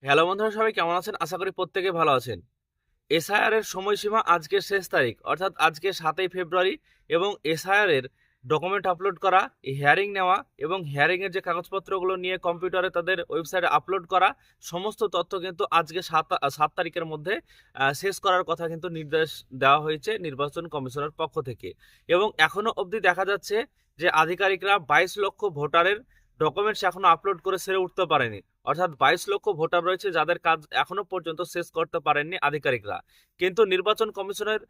Hello বন্ধুরা, সবাই কেমন আছেন? আশা করি প্রত্যেকে ভালো আছেন। এসআইআর এর সময়সীমা আজকের শেষ তারিখ, অর্থাৎ আজকে 7ই ফেব্রুয়ারি। এবং এসআইআর এর ডকুমেন্ট আপলোড করা, হিয়ারিং নেওয়া এবং হিয়ারিং এর যে কাগজপত্রগুলো নিয়ে কম্পিউটারে তাদের ওয়েবসাইটে আপলোড করা, সমস্ত তথ্য কিন্তু আজকে 7 তারিখের মধ্যে শেষ করার কথা কিন্তু নির্দেশ দেওয়া হয়েছে নির্বাচন কমিশনের পক্ষ থেকে। এবং এখনো অবধি দেখা যাচ্ছে যে আধিকারিকরা 22 লক্ষ ভোটারের ডকুমেন্টস এখনো আপলোড করে সেরে উঠতে পারেনি। অর্থাৎ 22 লক্ষ ভোটার রয়েছে যাদের কাজ এখনো পর্যন্ত শেষ করতে পারেননি আধিকারিকরা। কিন্তু নির্বাচন কমিশনের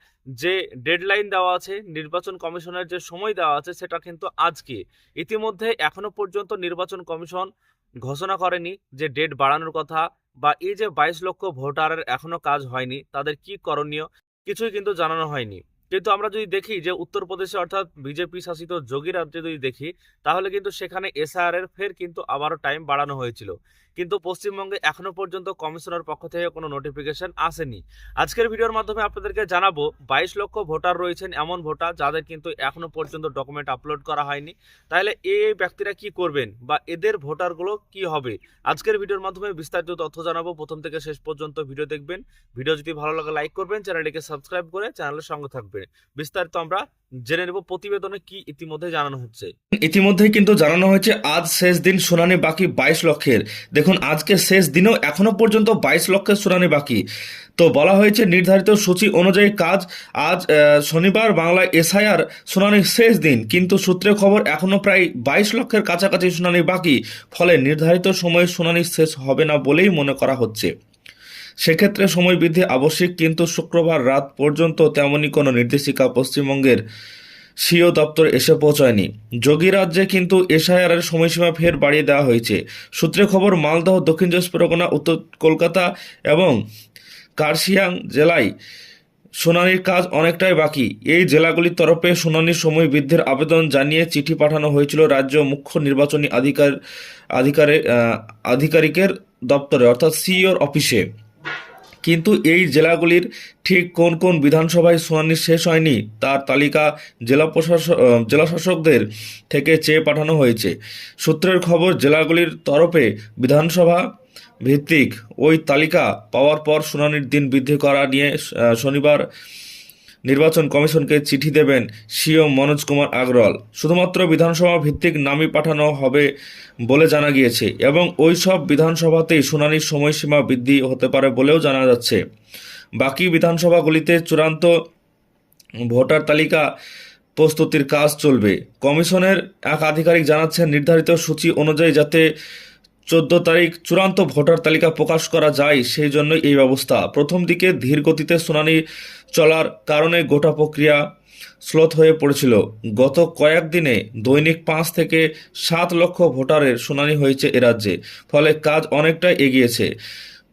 যে ডেডলাইন দেওয়া আছে, নির্বাচন কমিশনের যে সময় দেওয়া আছে, সেটা কিন্তু আজকে। ইতিমধ্যে এখনো পর্যন্ত নির্বাচন কমিশন ঘোষণা করেনি যে ডেট বাড়ানোর কথা, বা এই যে 22 লক্ষ ভোটারের এখনো কাজ হয়নি, তাদের কি করণীয়, কিছুই কিন্তু জানানো হয়নি। কিন্তু আমরা যদি দেখি যে উত্তরপ্রদেশে, অর্থাৎ বিজেপি শাসিত যোগী রাজ্যে যদি দেখি, তাহলে কিন্তু সেখানে এসআইআর এর ফের কিন্তু আবারও টাইম বাড়ানো হয়েছিল। কিন্তু পশ্চিমবঙ্গে এখনো পর্যন্ত কমিশনের পক্ষ থেকে কোনো নোটিফিকেশন আসেনি। আজকের ভিডিওর মাধ্যমে আপনাদেরকে জানাবো 22 লক্ষ ভোটার রয়েছেন, এমন ভোটার যাদের কিন্তু এখনো পর্যন্ত ডকুমেন্ট আপলোড করা হয়নি। তাহলে এই ব্যক্তিরা কি করবেন, বা এদের ভোটারগুলো কি হবে, আজকের ভিডিওর মাধ্যমে বিস্তারিত তথ্য জানাবো। প্রথম থেকে শেষ পর্যন্ত ভিডিও দেখবেন। ভিডিও যদি ভালো লাগে লাইক করবেন, চ্যানেলটিকে সাবস্ক্রাইব করে চ্যানেলের সঙ্গে থাকবেন। বিস্তারিত আমরা জেনে নেব প্রতিবেদনে কি ইতিমধ্যে জানানো হচ্ছে। ইতিমধ্যেই কিন্তু জানানো হয়েছে আজ শেষ দিন শুনানি বাকি 22 লক্ষের। দেখুন, আজকে শেষ দিনেও এখনো পর্যন্ত 22 লক্ষের শুনানি বাকি। তো বলা হয়েছে নির্ধারিত সূচি অনুযায়ী কাজ আজ শনিবার বাংলায় এসআইআর শুনানির শেষ দিন, কিন্তু সূত্রে খবর এখনো প্রায় 22 লক্ষের কাছাকাছি শুনানি বাকি। ফলে নির্ধারিত সময়ে শুনানি শেষ হবে না বলেই মনে করা হচ্ছে। সেক্ষেত্রে সময় বৃদ্ধি আবশ্যিক, কিন্তু শুক্রবার রাত পর্যন্ত তেমনই কোনো নির্দেশিকা পশ্চিমবঙ্গের সিও দপ্তর এসে পৌঁছায়নি। যোগী রাজ্যে কিন্তু এসআইআর এর সময়সীমা ফের বাড়িয়ে দেওয়া হয়েছে। সূত্রে খবর, মালদহ, দক্ষিণ চব্বিশ পরগনা, উত্তর কলকাতা এবং কার্শিয়াং জেলায় শুনানির কাজ অনেকটাই বাকি। এই জেলাগুলির তরফে শুনানির সময় বৃদ্ধির আবেদন জানিয়ে চিঠি পাঠানো হয়েছিল রাজ্য মুখ্য নির্বাচনী আধিকারিকের দপ্তরে, অর্থাৎ সিইওর অফিসে। কিন্তু এই জেলাগুলির ঠিক কোন কোন বিধানসভায় শুনানি শেষ হয়নি তার তালিকা জেলা শাসকদের থেকে চেয়ে পাঠানো হয়েছে। সূত্রের খবর, জেলাগুলির তরফে বিধানসভা ভিত্তিক ওই তালিকা পাওয়ার পর শুনানির দিন বৃদ্ধি করা নিয়ে শনিবার নির্বাচন কমিশনকে চিঠি দেবেন সিও মনোজ কুমার আগরওয়াল। শুধুমাত্র বিধানসভা ভিত্তিক নামই পাঠানো হবে বলে জানা গিয়েছে, এবং ওই সব বিধানসভাতেই শুনানির সময়সীমা বৃদ্ধি হতে পারে বলেও জানা যাচ্ছে। বাকি বিধানসভাগুলিতে চূড়ান্ত ভোটার তালিকা প্রস্তুতির কাজ চলবে। কমিশনের এক আধিকারিক জানাচ্ছেন, নির্ধারিত সূচি অনুযায়ী যাতে 14 তারিখ চূড়ান্ত ভোটার তালিকা প্রকাশ করা যায়, সেই জন্যই এই ব্যবস্থা। প্রথম দিকে ধীর গতিতে শুনানি চলার কারণে গোটা প্রক্রিয়া স্লথ হয়ে পড়েছিল। গত কয়েকদিনে দৈনিক 5 থেকে 7 লক্ষ ভোটারের শুনানি হয়েছে এ রাজ্যে। ফলে কাজ অনেকটাই এগিয়েছে।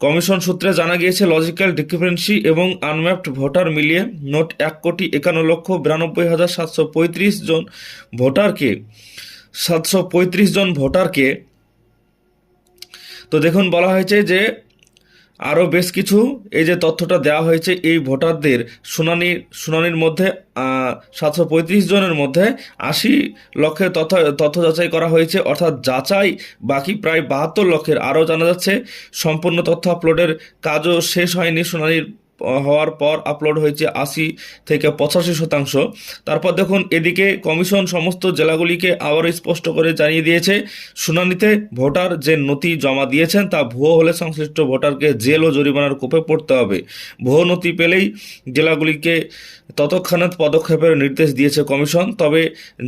কমিশন সূত্রে জানা গিয়েছে, লজিক্যাল ডিসক্রিপেন্সি এবং আনম্যাপড ভোটার মিলিয়ে মোট 1,51,735,735 জন ভোটারকে 735 জন ভোটারকে তো দেখুন, বলা হয়েছে যে আরও বেশ কিছু এই যে তথ্যটা দেওয়া হয়েছে, এই ভোটারদের শুনানির মধ্যে 735 জনের মধ্যে 80 লক্ষের তথ্য যাচাই করা হয়েছে, অর্থাৎ যাচাই বাকি প্রায় 72 লক্ষের। আরও জানা যাচ্ছে সম্পূর্ণ তথ্য আপলোডের কাজও শেষ হয়নি। শুনানির হওয়ার পর আপলোড হয়েছে 80 থেকে 85%। তারপর দেখুন, এদিকে কমিশন সমস্ত জেলাগুলিকে আবারও স্পষ্ট করে জানিয়ে দিয়েছে, শুনানিতে ভোটার যে নথি জমা দিয়েছেন তা ভুয়ো হলে সংশ্লিষ্ট ভোটারকে জেল ও জরিমানার কোপে পড়তে হবে। ভুয়ো নথি পেলেই জেলাগুলিকে তৎক্ষণাৎ পদক্ষেপের নির্দেশ দিয়েছে কমিশন। তবে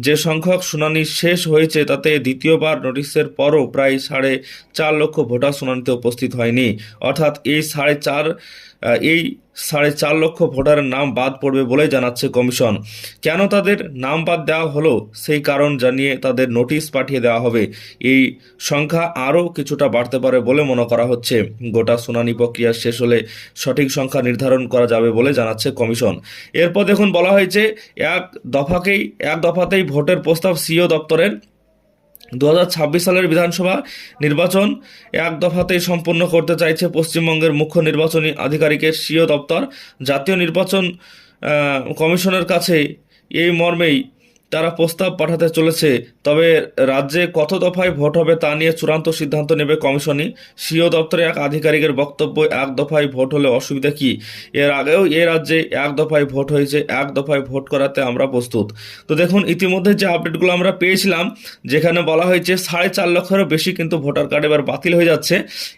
যে সংখ্যক শুনানি শেষ হয়েছে তাতে দ্বিতীয়বার নোটিশের পরও প্রায় 4.5 লক্ষ ভোটার শুনানিতে উপস্থিত হয়নি। অর্থাৎ এই 4.5 লক্ষ ভোটারের নাম বাদ পড়বে বলে জানাচ্ছে কমিশন। কেন তাদের নাম বাদ দেওয়া হলো সেই কারণ জানিয়ে তাদের নোটিশ পাঠিয়ে দেওয়া হবে। এই সংখ্যা আরও কিছুটা বাড়তে পারে বলে মনে করা হচ্ছে। গোটা শুনানি প্রক্রিয়া শেষ হলে সঠিক সংখ্যা নির্ধারণ করা যাবে বলে জানাচ্ছে কমিশন। এরপর দেখুন, বলা হয়েছে এক দফাতেই ভোটের প্রস্তাব সিও দপ্তরের। 2026 সালের বিধানসভা নির্বাচন এক দফাতেই সম্পন্ন করতে চাইছে পশ্চিমবঙ্গের মুখ্য নির্বাচনী আধিকারিকের সিও দপ্তর। জাতীয় নির্বাচন কমিশনের কাছে এই মর্মেই তারা প্রস্তাব পাঠাতে চলেছে। তবে রাজ্যে কত দফায় ভোট হবে তা নিয়ে চূড়ান্ত সিদ্ধান্ত নেবে কমিশনই। সিও দপ্তরে এক আধিকারিকের বক্তব্য, এক দফায় ভোট হলে অসুবিধা কি? এর আগেও এ রাজ্যে এক দফায় ভোট হয়েছে, এক দফায় ভোট করাতে আমরা প্রস্তুত। তো দেখুন, ইতিমধ্যে যে আপডেটগুলো আমরা পেয়েছিলাম, যেখানে বলা হয়েছে 4.5 লক্ষেরও বেশি কিন্তু ভোটার কার্ড এবার বাতিল হয়ে যাচ্ছে,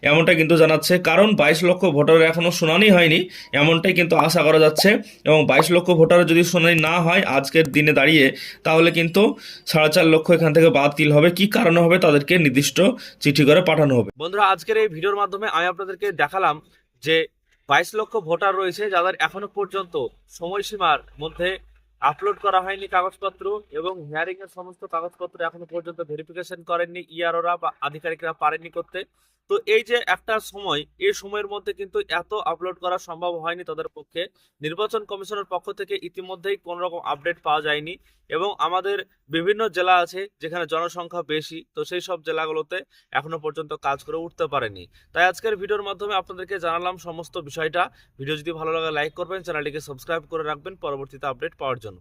এমনটা কিন্তু জানাচ্ছে। কারণ 22 লক্ষ ভোটারের এখনও শুনানি হয়নি, এমনটাই কিন্তু আশা করা যাচ্ছে। এবং 22 লক্ষ ভোটারের যদি শুনানি না হয় আজকের দিনে দাঁড়িয়ে, তাহলে কিন্তু 4.5 লক্ষ এখান থেকে বাতিল হবে। কি কারণে হবে তাদেরকে নির্দিষ্ট চিঠি করে পাঠানো হবে। বন্ধুরা, আজকের এই ভিডিওর মাধ্যমে আমি আপনাদেরকে দেখালাম যে 22 লক্ষ ভোটার রয়েছে যাদের এখনো পর্যন্ত সময়সীমার মধ্যে আপলোড করা হয়নি কাগজপত্র, এবং হিয়ারিং এর সমস্ত কাগজপত্র এখনো পর্যন্ত ভেরিফিকেশন করেননি ইআরওরা বা আধিকারিকরা পারেননি করতে। তো এই যে একটা সময়, এই সময়ের মধ্যে কিন্তু এত আপলোড করা সম্ভব হয়নি তাদের পক্ষে। নির্বাচন কমিশনের পক্ষ থেকে ইতিমধ্যেই কোনো রকম আপডেট পাওয়া যায়নি, এবং আমাদের বিভিন্ন জেলা আছে যেখানে জনসংখ্যা বেশি, তো সেই সব জেলাগুলোতে এখনো পর্যন্ত কাজ করে উঠতে পারেনি। তাই আজকের ভিডিওর মাধ্যমে আপনাদেরকে জানালাম সমস্ত বিষয়টা। ভিডিও যদি ভালো লাগে লাইক করবেন, চ্যানেলটিকে সাবস্ক্রাইব করে রাখবেন পরবর্তীতে আপডেট পাওয়ার জন্য।